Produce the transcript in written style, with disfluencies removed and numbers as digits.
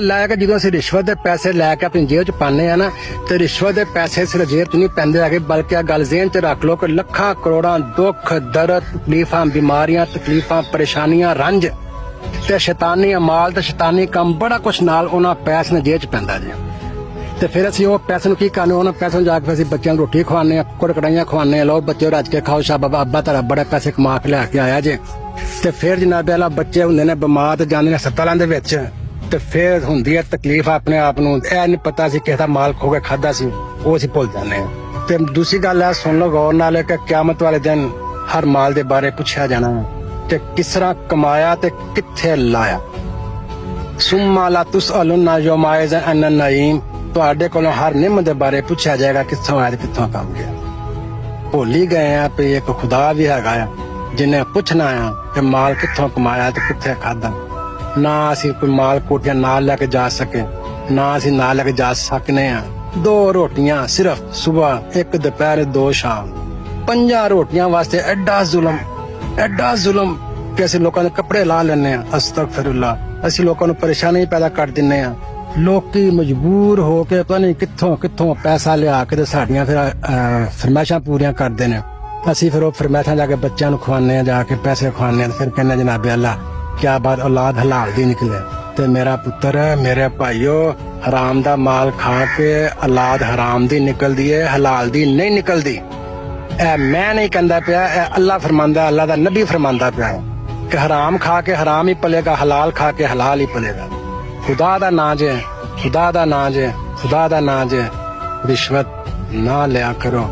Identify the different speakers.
Speaker 1: ਲੈ ਕੇ ਜਦੋਂ ਅਸੀਂ ਰਿਸ਼ਵਤ ਦੇ ਪੈਸੇ ਲੈ ਕੇ ਆਪਣੀ ਜੇਬ 'ਚ ਪਾਉਂਦੇ ਆ ਨਾ ਤੇ ਰਿਸ਼ਵਤ ਦੇ ਪੈਸੇ ਸਿਰਫ ਜੇਬ 'ਚ ਨਹੀਂ ਪੈਂਦੇ ਹੈਗੇ, ਬਲਕਿ ਆ ਗੱਲ ਜ਼ਿਹਨ 'ਚ ਰੱਖ ਲਓ ਕਿ ਲੱਖਾਂ ਕਰੋੜਾਂ ਦੁੱਖ ਦਰਦ ਤਕਲੀਫਾਂ ਬਿਮਾਰੀਆਂ ਤਕਲੀਫਾਂ ਪਰੇਸ਼ਾਨੀਆਂ ਰੰਜ ਤੇ ਸ਼ੈਤਾਨੀ ਅਮਾਲ ਤੇ ਸ਼ੈਤਾਨੀ ਕੰਮ ਬੜਾ ਕੁਛ ਨਾਲ ਉਹਨਾਂ ਪੈਸੇ ਨੇ ਜੇਬ 'ਚ ਪੈਂਦਾ ਜੀ। ਤੇ ਫਿਰ ਅਸੀਂ ਉਹ ਪੈਸੇ ਨੂੰ ਕੀ ਕਰਨੇ, ਉਹਨਾਂ ਪੈਸੇ ਨੂੰ ਜਾ ਕੇ ਅਸੀਂ ਬੱਚਿਆਂ ਨੂੰ ਰੋਟੀ ਖਵਾਉਂਦੇ ਆ, ਕੁੱਕੜ ਕੜਾਈਆਂ ਖਵਾਉਂਦੇ ਆ, ਲਓ ਬੱਚੇ ਰੱਜ ਕੇ ਖਾਓ, ਸ਼ਾਬਾਸ਼ ਅੱਬਾ ਤੁਹਾਡਾ ਬੜਾ ਪੈਸੇ ਕਮਾ ਕੇ ਲੈ ਕੇ ਆਇਆ ਜੇ। ਤੇ ਫਿਰ ਜਨਾਬ ਅੱਲਾ ਬੱਚੇ ਹੁੰਦੇ ਨੇ ਬਿਮਾਰ ਤੇ ਜਾਂਦੇ ਨੇ ਹਸਪਤਾਲਾਂ ਦੇ ਵਿੱਚ ਤੇ ਫਿਰ ਹੁੰਦੀ ਹੈ ਤਕਲੀਫ ਆਪਣੇ ਆਪ ਨੂੰ, ਇਹ ਨਹੀਂ ਪਤਾ ਸੀ ਕਿਸੇ ਦਾ ਮਾਲ ਖੋ ਕੇ ਖਾਦਾ ਸੀ, ਉਹ ਅਸੀਂ ਭੁੱਲ ਜਾਂਦੇ ਹਾਂ। ਤੇ ਦੂਸਰੀ ਗੱਲ ਹੈ, ਸੁਣ ਲਓ ਗੌਰ ਨਾਲ ਕਿ ਕਿਆਮਤ ਵਾਲੇ ਦਿਨ ਹਰ ਮਾਲ ਦੇ ਬਾਰੇ ਪੁੱਛਿਆ ਜਾਣਾ ਤੇ ਕਿਸ ਤਰ੍ਹਾਂ ਕਮਾਇਆ ਤੇ ਕਿੱਥੇ ਲਾਇਆ। ਸੁੰਮਾ ਲਾ ਤੁਸਅਲੁਨ ਯੌਮਇਜ਼ ਅਨ ਨਈਮ, ਤੁਹਾਡੇ ਕੋਲੋਂ ਹਰ ਨਿੰਮ ਦੇ ਬਾਰੇ ਪੁੱਛਿਆ ਜਾਏਗਾ ਕਿੱਥੋਂ ਆਇਆ ਤੇ ਕਿੱਥੋਂ ਕੰਮ ਗਿਆ। ਭੁੱਲ ਹੀ ਗਏ ਆ ਵੀ ਇੱਕ ਖੁਦਾ ਵੀ ਹੈਗਾ ਆ ਜਿਹਨੇ ਪੁੱਛਣਾ ਆ ਕਿ ਮਾਲ ਕਿੱਥੋਂ ਕਮਾਇਆ ਤੇ ਕਿੱਥੇ ਖਾਦਾ। ਨਾ ਅਸੀਂ ਕੋਈ ਮਾਲ ਕੋਟੀਆਂ ਨਾਲ ਲੈ ਕੇ ਜਾ ਸਕੇ, ਨਾ ਅਸੀਂ ਨਾਲ ਲੈ ਕੇ ਜਾ ਸਕਨੇ ਆ। 2 ਰੋਟੀਆਂ ਸਿਰਫ ਸਵੇਰ, 1 ਦੁਪਹਿਰ, 2 ਸ਼ਾਮ, 5 ਰੋਟੀਆਂ ਵਾਸਤੇ ਐਡਾ ਜ਼ੁਲਮ ਕਿ ਅਸੀਂ ਲੋਕਾਂ ਦੇ ਕੱਪੜੇ ਲਾ ਲੈਂਦੇ ਆ। ਅਸਤਗਫਿਰullah, ਅਸੀਂ ਲੋਕਾਂ ਨੂੰ ਪਰੇਸ਼ਾਨੀ ਪੈਦਾ ਕਰ ਦਿੰਨੇ ਆ। ਲੋਕੀ ਮਜਬੂਰ ਹੋ ਕੇ ਪਤਾ ਨਹੀਂ ਕਿੱਥੋਂ ਪੈਸਾ ਲਿਆ ਕੇ ਤੇ ਸਾਡੀਆਂ ਫਿਰ ਫਰਮਾਇਸ਼ਾਂ ਪੂਰੀਆਂ ਕਰਦੇ ਨੇ। ਅਸੀਂ ਫਿਰ ਉਹ ਫਰਮਾਇਸ਼ਾਂ ਜਾ ਕੇ ਬੱਚਿਆਂ ਨੂੰ ਖਵਾਉਂਦੇ ਆ, ਜਾ ਕੇ ਪੈਸੇ ਖਵਾਉਂਦੇ ਆ, ਫਿਰ ਕਹਿੰਦੇ ਜਨਾਬ ਅੱਲਾ ਕਿਆ ਬਾਤ ਔਲਾਦ ਹਲਾਲ ਦੀ ਨਿਕਲੇ। ਤੇ ਮੇਰਾ ਪੁੱਤਰ ਮੇਰੇ ਭਾਈਓ, ਹਰਾਮ ਦਾ ਮਾਲ ਖਾ ਕੇ ਔਲਾਦ ਹਰਾਮ ਦੀ ਨਿਕਲਦੀ ਹੈ, ਹਲਾਲ ਦੀ ਨਹੀਂ ਨਿਕਲਦੀ। ਇਹ ਮੈਂ ਨਹੀਂ ਕਹਿੰਦਾ ਪਿਆ, ਇਹ ਅੱਲਾ ਫਰਮਾਂਦਾ, ਅੱਲਾ ਦਾ ਨਬੀ ਫਰਮਾਂਦਾ ਪਿਆ ਕਿ ਹਰਾਮ ਖਾ ਕੇ ਹਰਾਮ ਹੀ ਪਲੇਗਾ, ਹਲਾਲ ਖਾ ਕੇ ਹਲਾਲ ਹੀ ਪਲੇਗਾ। ਖੁਦਾ ਦਾ ਨਾਂ ਜੇ, ਖੁਦਾ ਦਾ ਨਾਂ ਜੇ, ਖੁਦਾ ਦਾ ਨਾਂ ਜੇ, ਰਿਸ਼ਵਤ ਨਾ ਲਿਆ ਕਰੋ।